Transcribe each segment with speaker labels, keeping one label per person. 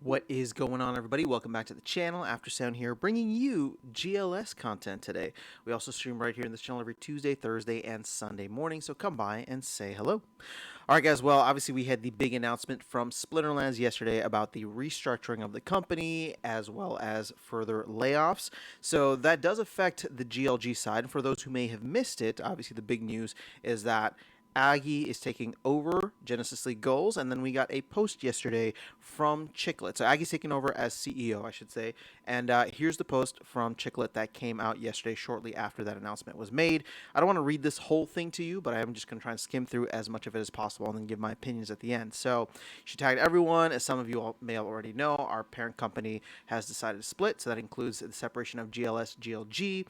Speaker 1: What is going on, everybody? Welcome back to the channel. After Sound here, bringing you GLS content today. We also stream right here in this channel every Tuesday, Thursday, and Sunday morning, so come by and say hello. All right, guys. Well, obviously, we had the big announcement from Splinterlands yesterday about the restructuring of the company as well as further layoffs. So that does affect the GLG side. And for those who may have missed it, obviously, the big news is that Aggie is taking over Genesis League Goals, and then we got a post yesterday from Chicklet. So Aggie's taking over as CEO, I should say. And here's the post from Chicklet that came out yesterday, shortly after that announcement was made. I don't want to read this whole thing to you, but I am just going to try and skim through as much of it as possible and then give my opinions at the end. So she tagged everyone. As some of you all may already know, our parent company has decided to split, so that includes the separation of GLS, GLG.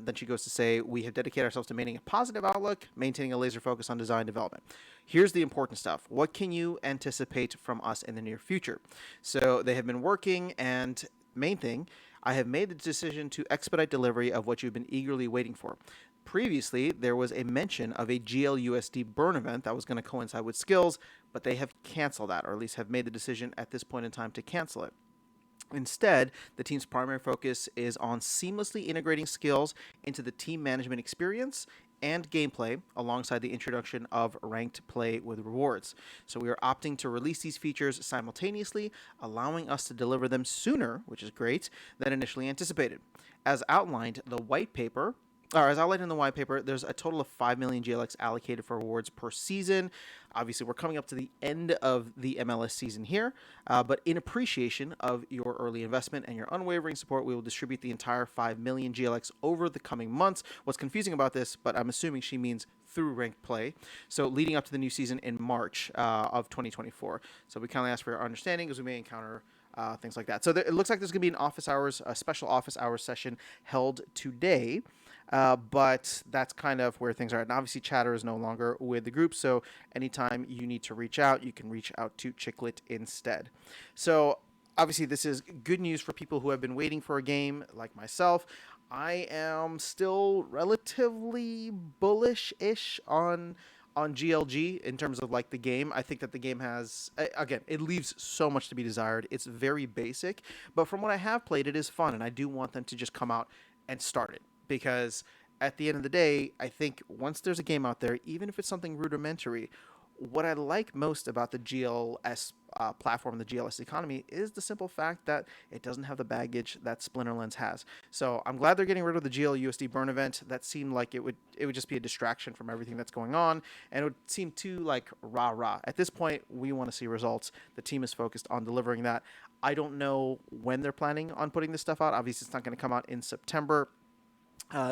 Speaker 1: Then she goes to say, we have dedicated ourselves to maintaining a positive outlook, maintaining a laser focus on design development. Here's the important stuff. What can you anticipate from us in the near future? So they have been working, and main thing, I have made the decision to expedite delivery of what you've been eagerly waiting for. Previously, there was a mention of a GLUSD burn event that was going to coincide with skills, but they have canceled that, or at least have made the decision at this point in time to cancel it. Instead, the team's primary focus is on seamlessly integrating skills into the team management experience and gameplay alongside the introduction of ranked play with rewards. So we are opting to release these features simultaneously, allowing us to deliver them sooner, which is great, than initially anticipated. As outlined, the white paper or as outlined in the white paper, there's a total of 5 million GLX allocated for rewards per season. Obviously, we're coming up to the end of the MLS season here, but in appreciation of your early investment and your unwavering support, we will distribute the entire 5 million GLX over the coming months. What's confusing about this, but I'm assuming she means through ranked play, so leading up to the new season in March of 2024. So we kindly ask for your understanding as we may encounter things like that. So it looks like there's going to be a special office hours session held today. But that's kind of where things are at. And obviously, Chatter is no longer with the group, so anytime you need to reach out, you can reach out to Chicklet instead. So obviously, this is good news for people who have been waiting for a game like myself. I am still relatively bullish-ish on GLG in terms of like the game. I think that the game has again, it leaves so much to be desired. It's very basic, but from what I have played, it is fun, and I do want them to just come out and start it because at the end of the day, I think once there's a game out there, even if it's something rudimentary, what I like most about the GLS platform, the GLS economy, is the simple fact that it doesn't have the baggage that Splinterlands has. So I'm glad they're getting rid of the GLUSD burn event. That seemed like it would just be a distraction from everything that's going on, and it would seem too like rah rah. At this point, we want to see results. The team is focused on delivering that. I don't know when they're planning on putting this stuff out. Obviously, it's not going to come out in September.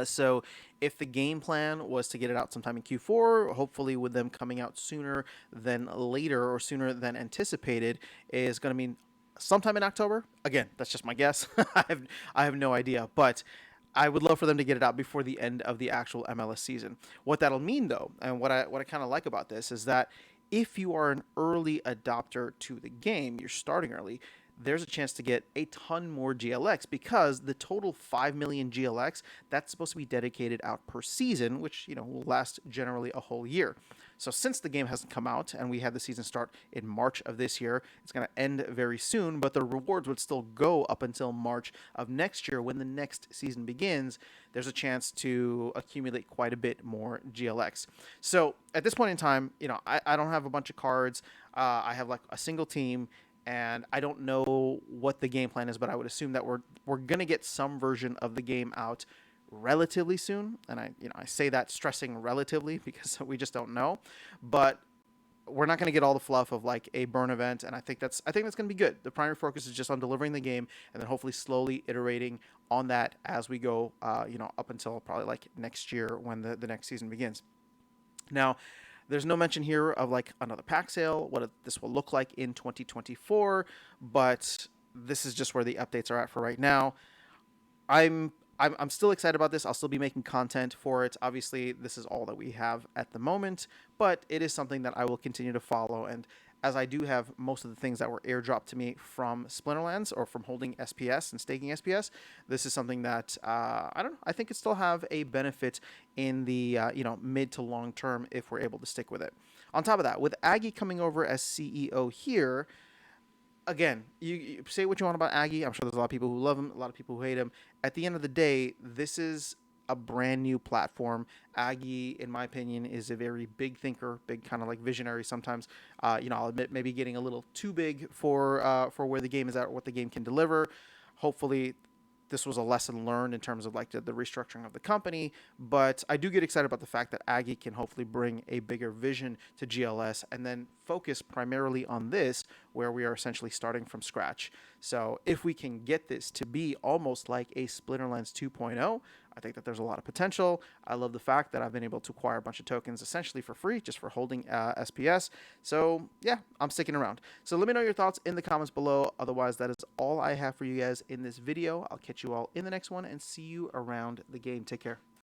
Speaker 1: So if the game plan was to get it out sometime in Q4, hopefully with them coming out sooner than later or sooner than anticipated, is going to mean sometime in October. Again, that's just my guess. I have no idea, but I would love for them to get it out before the end of the actual MLS season. What that'll mean, though, and what I kind of like about this is that if you are an early adopter to the game, you're starting early, there's a chance to get a ton more GLX because the total 5 million GLX that's supposed to be dedicated out per season, which will last generally a whole year. So since the game hasn't come out and we had the season start in March of this year, it's going to end very soon, but the rewards would still go up until March of next year when the next season begins. There's a chance to accumulate quite a bit more GLX. So at this point in time, I don't have a bunch of cards. I have like a single team, and I don't know what the game plan is, but I would assume that we're gonna get some version of the game out relatively soon. And I say that stressing relatively because we just don't know, but we're not gonna get all the fluff of like a burn event, and I think that's gonna be good. The primary focus is just on delivering the game, and then hopefully slowly iterating on that as we go, up until probably like next year when the next season begins. Now, there's no mention here of like another pack sale, what this will look like in 2024, but this is just where the updates are at for right now. I'm still excited about this. I'll still be making content for it. Obviously, this is all that we have at the moment, but it is something that I will continue to follow. And as I do have most of the things that were airdropped to me from Splinterlands or from holding SPS and staking SPS, this is something that I don't know. I think it still have a benefit in the mid to long term if we're able to stick with it. On top of that, with Aggie coming over as CEO here, again, you say what you want about Aggie. I'm sure there's a lot of people who love him, a lot of people who hate him. At the end of the day, this is a brand new platform. Aggie, in my opinion, is a very big thinker, big kind of like visionary. Sometimes, I'll admit maybe getting a little too big for where the game is at, what the game can deliver. Hopefully, this was a lesson learned in terms of like the restructuring of the company. But I do get excited about the fact that Aggie can hopefully bring a bigger vision to GLS and then focus primarily on this, where we are essentially starting from scratch. So if we can get this to be almost like a Splinterlands 2.0, I think that there's a lot of potential. I love the fact that I've been able to acquire a bunch of tokens essentially for free just for holding SPS. So yeah, I'm sticking around. So let me know your thoughts in the comments below. Otherwise, that is all I have for you guys in this video. I'll catch you all in the next one and see you around the game. Take care.